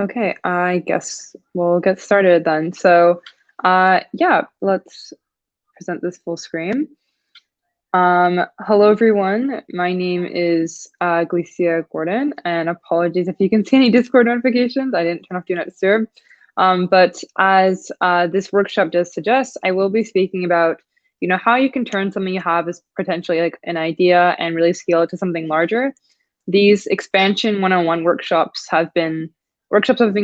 Okay, I guess we'll get started then. Yeah, let's present this full screen. Hello everyone. My name is Glecia Gordon, and apologies if you can see any Discord notifications. I didn't turn off Do Not Disturb. But as this workshop does suggest, I will be speaking about, how you can turn something you have as potentially like an idea and really scale it to something larger. These expansion one-on-one workshops I've been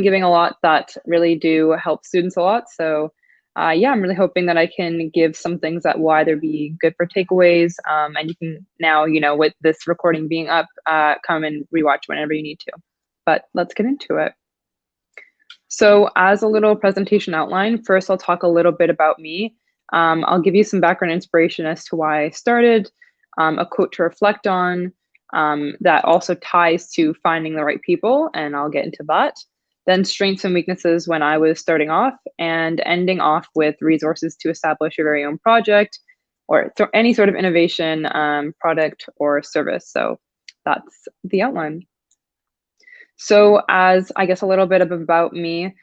giving a lot that really do help students a lot. Yeah, I'm really hoping that I can give some things that will either be good for takeaways, and you can now, with this recording being up, come and rewatch whenever you need to. But let's get into it. So as a little presentation outline, first I'll talk a little bit about me. I'll give you some background inspiration as to why I started, a quote to reflect on, that also ties to finding the right people, and I'll get into that. Then strengths and weaknesses when I was starting off, and ending off with resources to establish your very own project or any sort of innovation, product or service. So that's the outline. So as I guess a little bit about me,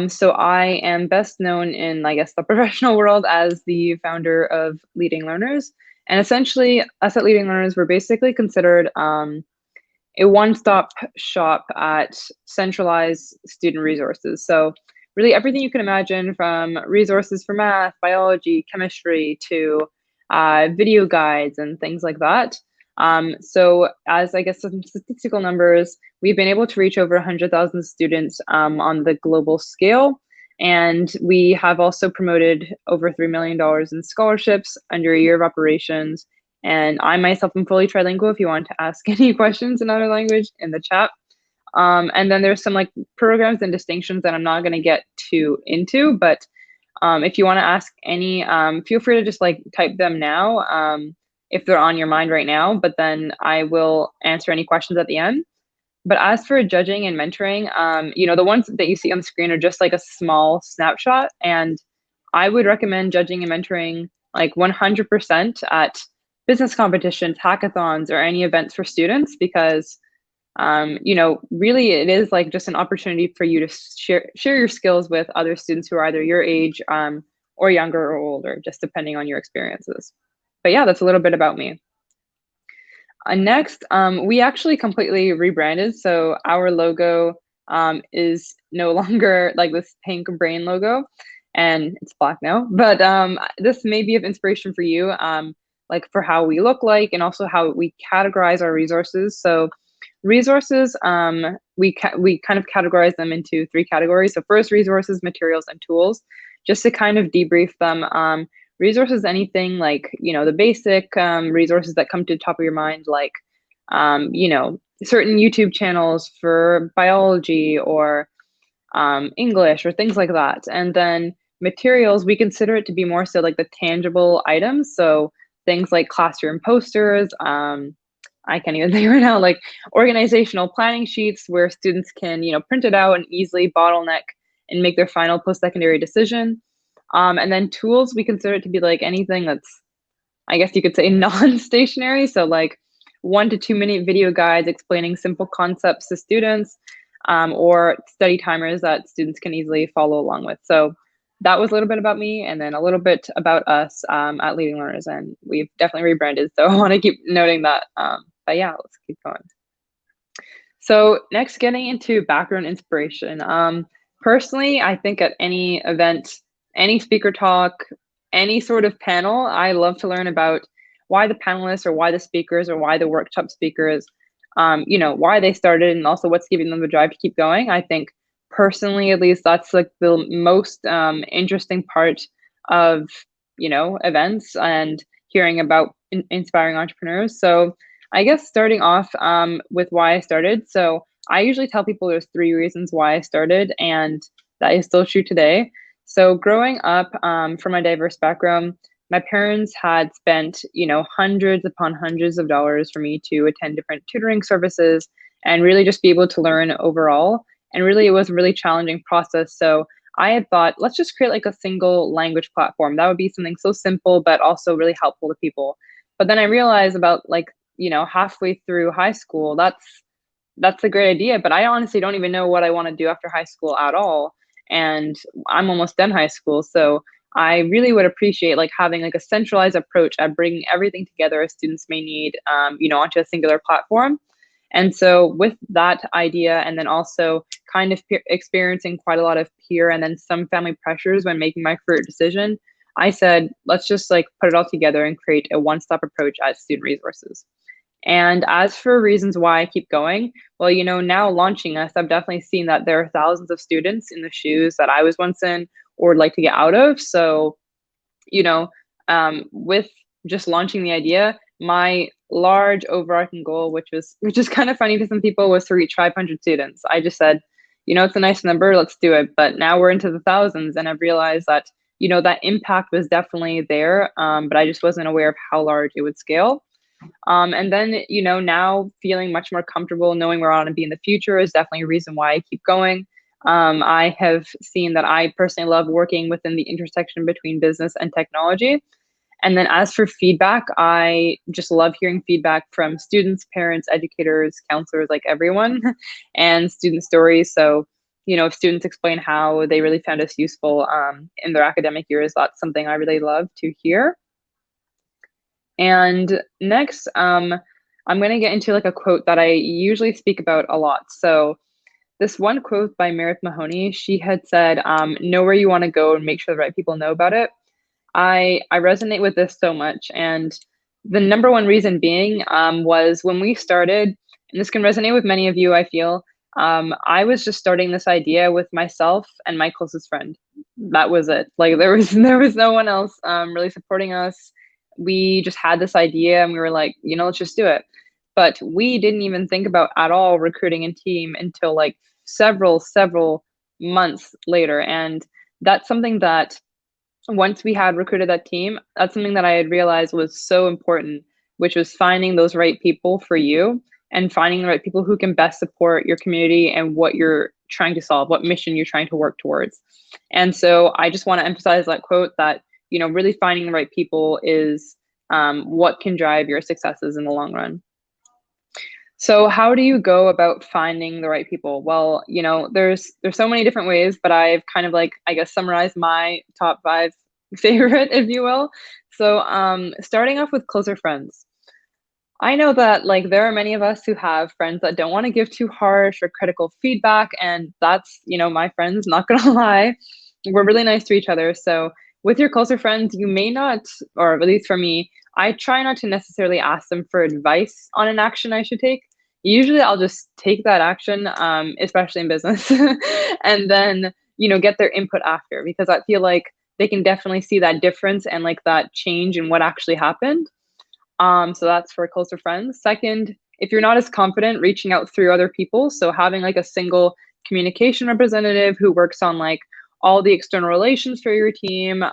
so I am best known in, I guess, the professional world as the founder of Leading Learners. And essentially, us at Leading Learners, we're basically considered a one-stop shop at centralized student resources. So really everything you can imagine, from resources for math, biology, chemistry, to video guides and things like that. So as I guess some statistical numbers, we've been able to reach over 100,000 students on the global scale. And we have also promoted over $3 million in scholarships under a year of operations. And I myself am fully trilingual if you want to ask any questions in other language in the chat. And then there's some like programs and distinctions that I'm not going to get too into, but if you want to ask any, feel free to just like type them now, if they're on your mind right now, but then I will answer any questions at the end. But as for judging and mentoring, the ones that you see on the screen are just like a small snapshot. And I would recommend judging and mentoring like 100% at business competitions, hackathons, or any events for students, because really it is like just an opportunity for you to share your skills with other students who are either your age, or younger or older, just depending on your experiences. But yeah, that's a little bit about me. Next, we actually completely rebranded. So our logo is no longer like this pink brain logo, and it's black now. But this may be of inspiration for you, like for how we look like and also how we categorize our resources. So resources, we kind of categorize them into three categories. So first, resources, materials, and tools. Just to kind of debrief them, resources, anything like, the basic resources that come to the top of your mind, like, certain YouTube channels for biology or English or things like that. And then materials, we consider it to be more so like the tangible items. So things like classroom posters, I can't even think right now, like organizational planning sheets where students can, print it out and easily bottleneck and make their final post-secondary decision. And then tools, we consider it to be like anything that's, I guess you could say, non-stationary. So like 1 to 2 minute video guides explaining simple concepts to students, or study timers that students can easily follow along with. So that was a little bit about me, and then a little bit about us at Leading Learners, and we've definitely rebranded. So I want to keep noting that. But yeah, let's keep going. So next, getting into background inspiration. Personally, I think at any event, any speaker talk, any sort of panel, I love to learn about why the panelists or why the speakers or why the workshop speakers, why they started, and also what's giving them the drive to keep going. I think personally, at least, that's like the most interesting part of, events and hearing about inspiring entrepreneurs. So I guess starting off with why I started. So I usually tell people there's 3 reasons why I started, and that is still true today. So growing up, from a diverse background, my parents had spent, hundreds upon hundreds of dollars for me to attend different tutoring services and really just be able to learn overall. And really, it was a really challenging process. So I had thought, let's just create like a single language platform. That would be something so simple, but also really helpful to people. But then I realized about like, halfway through high school, that's that's a great idea, but I honestly don't even know what I want to do after high school at all. And I'm almost done high school. So I really would appreciate like having like a centralized approach at bringing everything together as students may need, onto a singular platform. And so with that idea, and then also kind of experiencing quite a lot of peer and then some family pressures when making my career decision, I said, let's just like put it all together and create a one-stop approach at Student Resources. And as for reasons why I keep going, well, now launching us, I've definitely seen that there are thousands of students in the shoes that I was once in or would like to get out of. So, with just launching the idea, my large overarching goal, which is kind of funny to some people, was to reach 500 students. I just said, it's a nice number, let's do it. But now we're into the thousands, and I've realized that that impact was definitely there, but I just wasn't aware of how large it would scale. And then, now feeling much more comfortable knowing where I want to be in the future is definitely a reason why I keep going. I have seen that I personally love working within the intersection between business and technology. And then as for feedback, I just love hearing feedback from students, parents, educators, counselors, like everyone, and student stories. So, if students explain how they really found us useful in their academic years, that's something I really love to hear. And next, I'm going to get into like a quote that I usually speak about a lot. So this one quote by Meredith Mahoney, she had said, know where you want to go and make sure the right people know about it. I resonate with this so much. And the number one reason being was when we started, and this can resonate with many of you, I feel, I was just starting this idea with myself and my closest friend. That was it. Like there was no one else really supporting us. We just had this idea and we were like, let's just do it. But we didn't even think about at all recruiting a team until like several months later. And that's something that once we had recruited that team, that's something that I had realized was so important, which was finding those right people for you and finding the right people who can best support your community and what you're trying to solve, what mission you're trying to work towards. And so I just want to emphasize that quote that, really finding the right people is what can drive your successes in the long run. So how do you go about finding the right people? Well, there's so many different ways, but I've kind of like, I guess, summarized my top 5 favorite, if you will. So starting off with closer friends. I know that like there are many of us who have friends that don't want to give too harsh or critical feedback, and that's, my friends, not gonna lie. We're really nice to each other. So with your closer friends, you may not, or at least for me, I try not to necessarily ask them for advice on an action I should take. Usually I'll just take that action, especially in business, and then, get their input after, because I feel like they can definitely see that difference and like that change in what actually happened. So that's for closer friends. Second, if you're not as confident, reaching out through other people. So having like a single communication representative who works on like all the external relations for your team.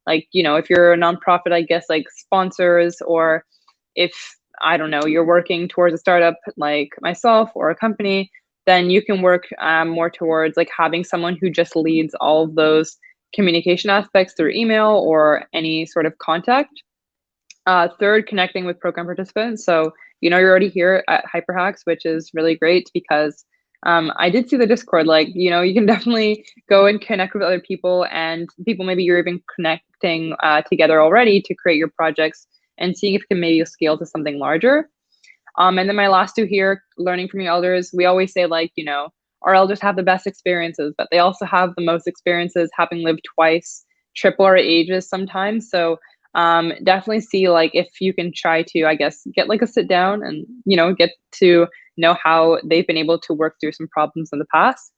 Like, if you're a nonprofit, I guess like sponsors, or if, I don't know, you're working towards a startup like myself or a company, then you can work more towards like having someone who just leads all of those communication aspects through email or any sort of contact. Third, connecting with program participants. So, you're already here at HyperHacks, which is really great because I did see the Discord. Like, you can definitely go and connect with other people and people maybe you're even connecting together already to create your projects and seeing if it can maybe scale to something larger. And then my last 2 here, learning from your elders. We always say like, our elders have the best experiences, but they also have the most experiences, having lived twice, triple our ages sometimes. So definitely see like if you can try to, I guess, get like a sit down and, get to know how they've been able to work through some problems in the past.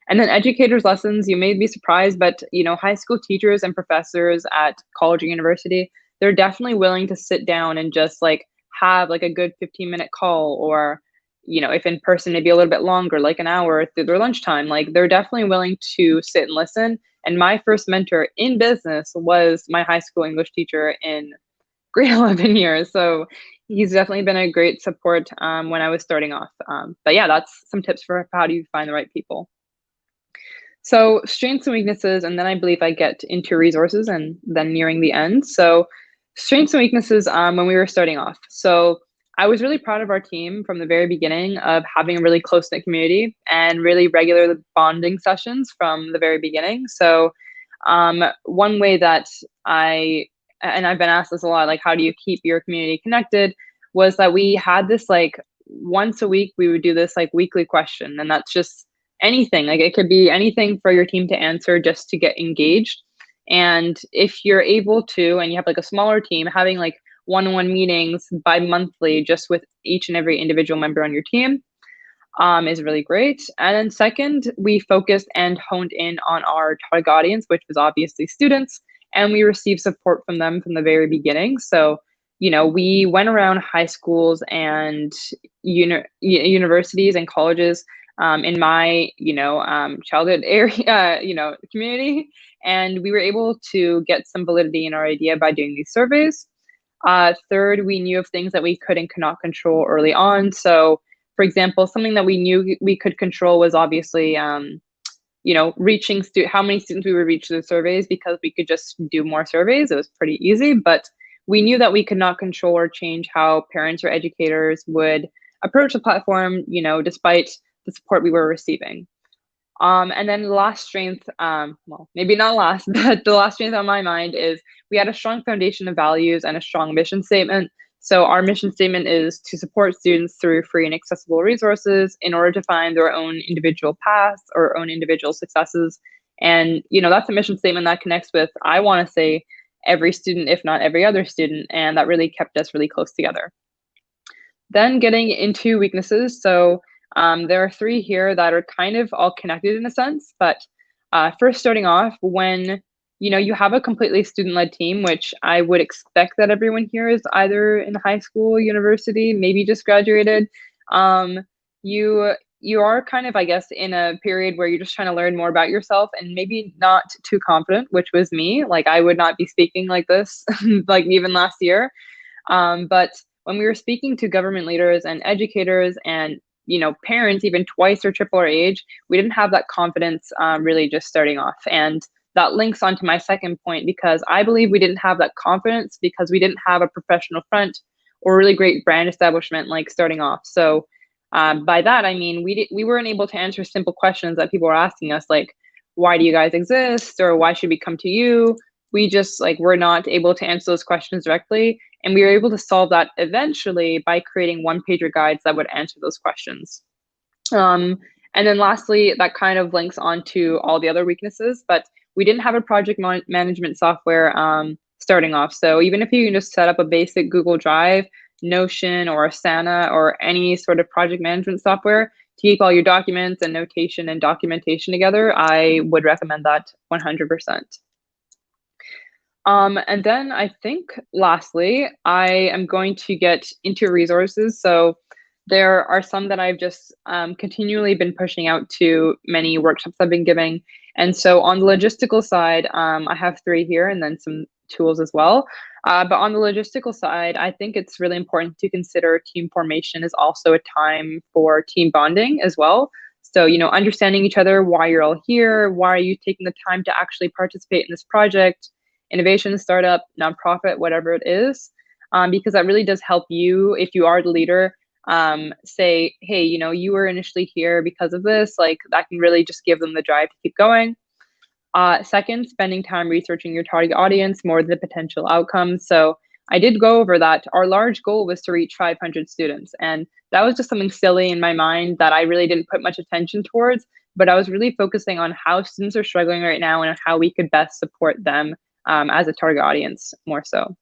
And then educators lessons, you may be surprised, but high school teachers and professors at college or university, they're definitely willing to sit down and just like have like a good 15-minute call, or if in person maybe a little bit longer, like an hour through their lunchtime. Like they're definitely willing to sit and listen. And my first mentor in business was my high school English teacher in grade 11 years. So he's definitely been a great support when I was starting off. But yeah, that's some tips for how do you find the right people. So strengths and weaknesses, and then I believe I get into resources and then nearing the end. So strengths and weaknesses when we were starting off. So I was really proud of our team from the very beginning of having a really close-knit community and really regular bonding sessions from the very beginning. So, one way that and I've been asked this a lot, like, how do you keep your community connected? Was that we had this like once a week, we would do this like weekly question, and that's just anything. Like, it could be anything for your team to answer just to get engaged. And if you're able to, and you have like a smaller team, having like one-on-one meetings bi-monthly just with each and every individual member on your team is really great. And then second, we focused and honed in on our target audience, which was obviously students, and we received support from them from the very beginning. So, we went around high schools and universities and colleges in my, childhood area, community, and we were able to get some validity in our idea by doing these surveys. Third, we knew of things that we could and could not control early on. So, for example, something that we knew we could control was obviously, reaching how many students we would reach through the surveys, because we could just do more surveys. It was pretty easy, but we knew that we could not control or change how parents or educators would approach the platform, despite the support we were receiving. And then the last strength, well, maybe not last, but the last strength on my mind is we had a strong foundation of values and a strong mission statement. So our mission statement is to support students through free and accessible resources in order to find their own individual paths or own individual successes. And, that's a mission statement that connects with, I want to say, every student, if not every other student. And that really kept us really close together. Then getting into weaknesses. So there are three here that are kind of all connected in a sense, but first starting off, when you have a completely student-led team, which I would expect that everyone here is either in high school, university, maybe just graduated. You are kind of, I guess, in a period where you're just trying to learn more about yourself and maybe not too confident, which was me. Like, I would not be speaking like this, like even last year. But when we were speaking to government leaders and educators and parents, even twice or triple our age, we didn't have that confidence really just starting off. And that links onto my second point, because I believe we didn't have that confidence because we didn't have a professional front or really great brand establishment like starting off. So by that, I mean, we weren't able to answer simple questions that people were asking us, like, why do you guys exist? Or why should we come to you? We just were not able to answer those questions directly. And we were able to solve that eventually by creating one-pager guides that would answer those questions. And then lastly, that kind of links onto all the other weaknesses, but we didn't have a project management software starting off. So even if you can just set up a basic Google Drive, Notion, or Asana, or any sort of project management software to keep all your documents and notation and documentation together, I would recommend that 100%. And then I think lastly, I am going to get into resources. So there are some that I've just continually been pushing out to many workshops I've been giving. And so on the logistical side, I have three here and then some tools as well. But on the logistical side, I think it's really important to consider team formation is also a time for team bonding as well. So, understanding each other, why you're all here, why are you taking the time to actually participate in this project, innovation, startup, nonprofit, whatever it is, because that really does help you, if you are the leader, say, hey, you were initially here because of this. Like, that can really just give them the drive to keep going. Second, spending time researching your target audience more than the potential outcomes. So I did go over that. Our large goal was to reach 500 students. And that was just something silly in my mind that I really didn't put much attention towards. But I was really focusing on how students are struggling right now and how we could best support them as a target audience more so.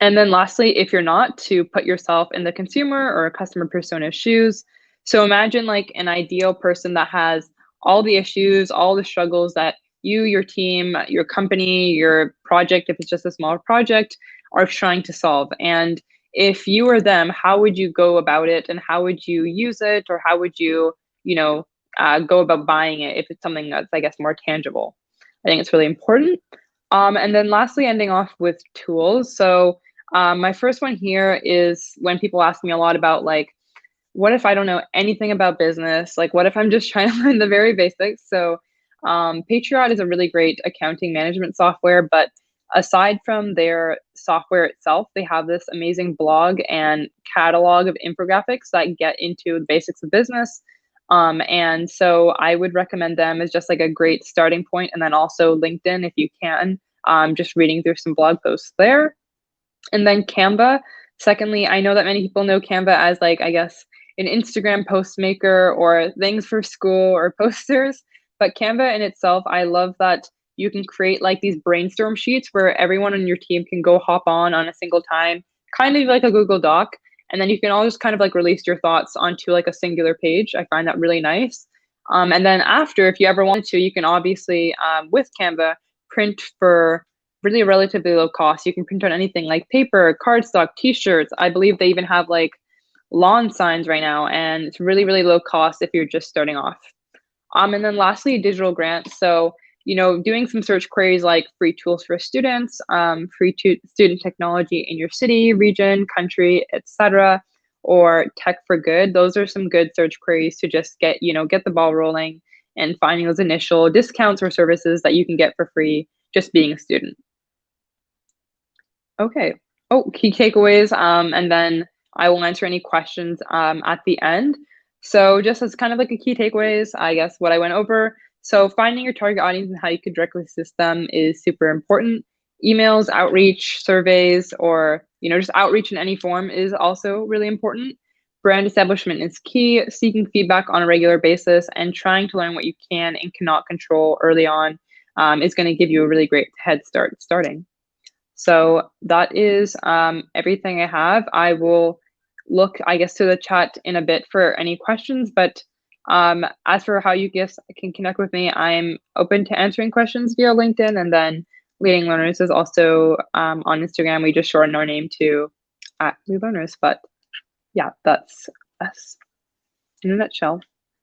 And then lastly, if you're not, to put yourself in the consumer or customer persona's shoes. So imagine like an ideal person that has all the issues, all the struggles that you, your team, your company, your project, if it's just a small project, are trying to solve. And if you were them, how would you go about it, and how would you use it, or how would you, go about buying it if it's something that's, I guess, more tangible? I think it's really important. And then lastly, ending off with tools. So my first one here is when people ask me a lot about like, what if I don't know anything about business? Like, what if I'm just trying to learn the very basics? So Patriot is a really great accounting management software, but aside from their software itself, they have this amazing blog and catalog of infographics that get into the basics of business. And so I would recommend them as just like a great starting point, and then also LinkedIn if you can, just reading through some blog posts there. And then Canva. Secondly, I know that many people know Canva as like, I guess, an Instagram post maker or things for school or posters. But Canva in itself, I love that you can create like these brainstorm sheets where everyone on your team can go hop on a single time, kind of like a Google Doc. And then you can all just kind of like release your thoughts onto like a singular page. I find that really nice. And then after, if you ever wanted to, you can obviously, with Canva, print for really relatively low cost. You can print on anything like paper, cardstock, t-shirts. I believe they even have like lawn signs right now, and it's really, really low cost if you're just starting off. And then lastly, digital grants. So, doing some search queries like free tools for students, student technology in your city, region, country, etc., or tech for good. Those are some good search queries to just get the ball rolling and finding those initial discounts or services that you can get for free just being a student. Okay. Oh, key takeaways, and then I will answer any questions at the end. So just as kind of like a key takeaways, I guess what I went over. So finding your target audience and how you could directly assist them is super important. Emails, outreach, surveys, or just outreach in any form is also really important. Brand establishment is key. Seeking feedback on a regular basis and trying to learn what you can and cannot control early on is going to give you a really great head start starting. So that is everything I have. I will look, I guess, to the chat in a bit for any questions. But as for how you guys can connect with me, I'm open to answering questions via LinkedIn. And then Leading Learners is also on Instagram. We just shorten our name to @Lead Learners. But yeah, that's us in a nutshell.